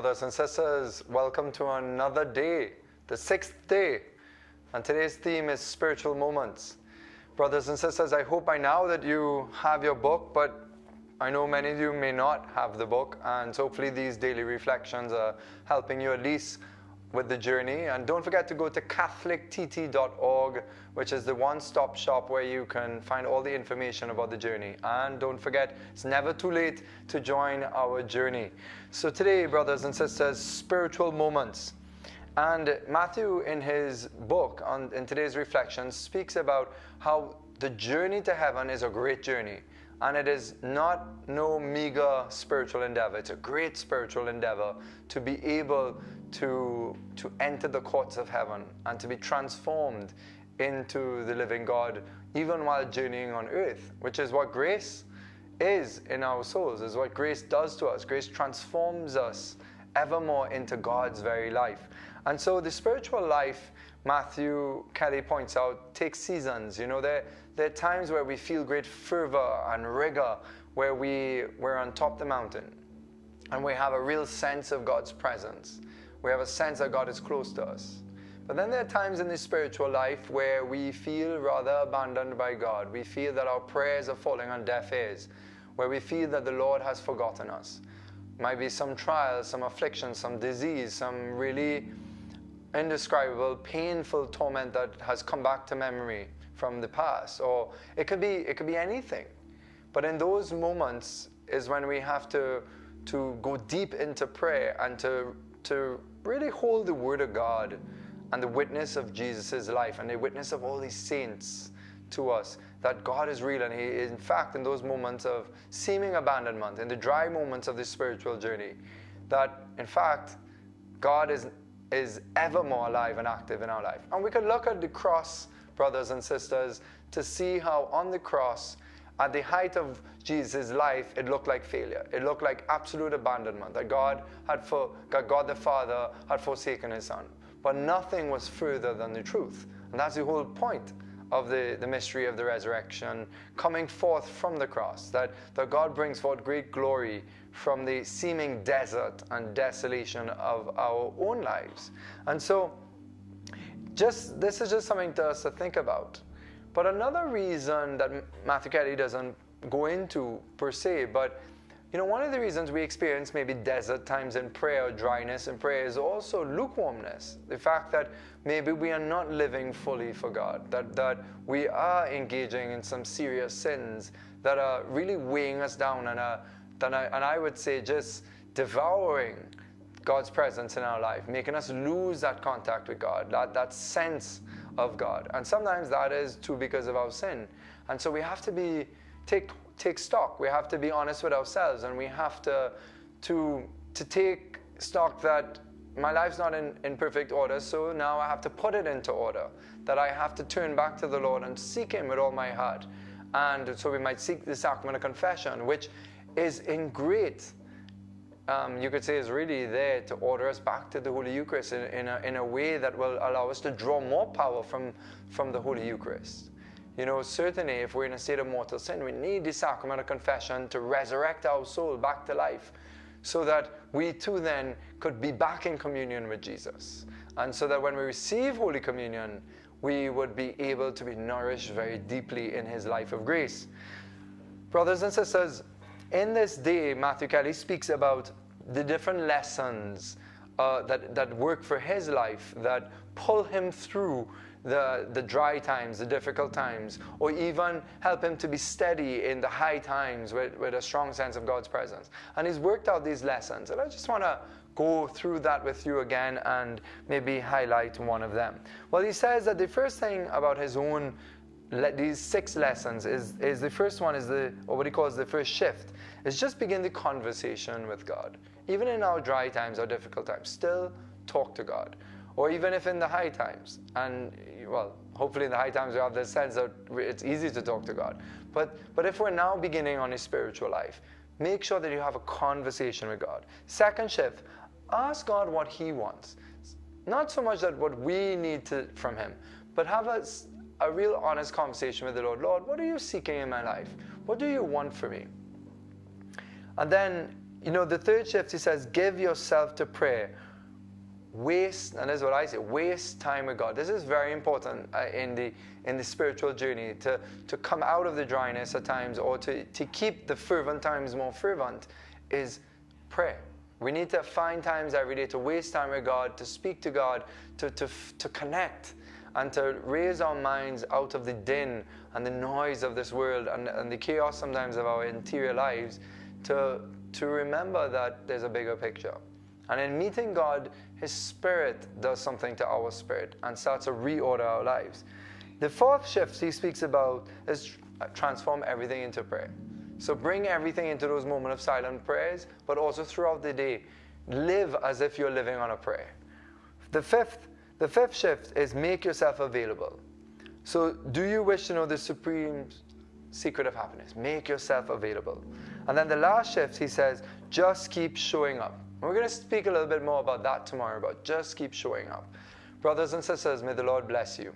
brothers and sisters. Welcome to another day, the 6th day. And today's theme is spiritual moments. Brothers and sisters, I hope by now that you have your book, but I know many of you may not have the book, and hopefully these daily reflections are helping you at least with the journey. And don't forget to go to catholictt.org, which is the one-stop shop where you can find all the information about the journey. And don't forget, it's never too late to join our journey. So today, brothers and sisters, spiritual moments. And Matthew, in his book, in today's reflections, speaks about how the journey to heaven is a great journey. And it is not no meager spiritual endeavor. It's a great spiritual endeavor to be able to enter the courts of heaven and to be transformed into the living God, even while journeying on earth, which is what grace is in our souls, is what grace does to us. Grace transforms us evermore into God's very life. And so the spiritual life, Matthew Kelly points out, takes seasons. You know, there are times where we feel great fervor and rigor, where we're on top of the mountain, and we have a real sense of God's presence. We have a sense that God is close to us. But then there are times in the spiritual life where we feel rather abandoned by God. We feel that our prayers are falling on deaf ears, where we feel that the Lord has forgotten us. Might be some trials, some affliction, some disease, some really indescribable, painful torment that has come back to memory from the past. Or it could be anything. But in those moments is when we have to go deep into prayer and to really hold the Word of God and the witness of Jesus' life and the witness of all these saints to us, that God is real. And He is, in fact, in those moments of seeming abandonment, in the dry moments of the spiritual journey, that, in fact, God is ever more alive and active in our life. And we can look at the cross, brothers and sisters, to see how on the cross, at the height of Jesus' life, it looked like failure. It looked like absolute abandonment, that God the Father had forsaken His Son. But nothing was further than the truth. And that's the whole point of the mystery of the resurrection, coming forth from the cross, that God brings forth great glory from the seeming desert and desolation of our own lives. And so, this is just something to us to think about. But another reason that Matthew Kelly doesn't go into per se, but one of the reasons we experience maybe desert times in prayer or dryness in prayer is also lukewarmness. The fact that maybe we are not living fully for God, that we are engaging in some serious sins that are really weighing us down and I would say just devouring God's presence in our life, making us lose that contact with God, that sense of God. And sometimes that is too because of our sin. And so we have to take stock. We have to be honest with ourselves, and we have to take stock that my life's not in perfect order, so now I have to put it into order, that I have to turn back to the Lord and seek Him with all my heart. And so we might seek the sacrament of confession, which is in great, you could say, is really there to order us back to the Holy Eucharist in a way that will allow us to draw more power from the Holy Eucharist. Certainly if we're in a state of mortal sin, we need the sacrament of confession to resurrect our soul back to life, so that we too then could be back in communion with Jesus. And so that when we receive Holy Communion, we would be able to be nourished very deeply in His life of grace. Brothers and sisters, in this day, Matthew Kelly speaks about the different lessons that work for his life, that pull him through the dry times, the difficult times, or even help him to be steady in the high times with a strong sense of God's presence. And he's worked out these lessons. And I just want to go through that with you again and maybe highlight one of them. Well, he says that the first thing about his own these 6 lessons is the first one is or what he calls the first shift, is just begin the conversation with God. Even in our dry times, our difficult times, still talk to God. Or even if in the high times, and well, hopefully in the high times we have the sense that it's easy to talk to God. But if we're now beginning on a spiritual life, make sure that you have a conversation with God. Second shift, ask God what He wants. Not so much that what we need from Him, but have a real honest conversation with the Lord. Lord, what are you seeking in my life? What do you want for me? And then the third shift, he says, give yourself to prayer. Waste, and this is what I say, waste time with God. This is very important in the spiritual journey, to come out of the dryness at times, or to keep the fervent times more fervent, is prayer. We need to find times every day to waste time with God, to speak to God, to connect, and to raise our minds out of the din and the noise of this world and the chaos sometimes of our interior lives, to remember that there's a bigger picture. And in meeting God, His Spirit does something to our spirit and starts to reorder our lives. The fourth shift he speaks about is transform everything into prayer. So bring everything into those moments of silent prayers, but also throughout the day, live as if you're living on a prayer. The fifth shift is make yourself available. So do you wish to know the supreme secret of happiness? Make yourself available. And then the last shift, he says, just keep showing up. And we're going to speak a little bit more about that tomorrow, about just keep showing up. Brothers and sisters, may the Lord bless you.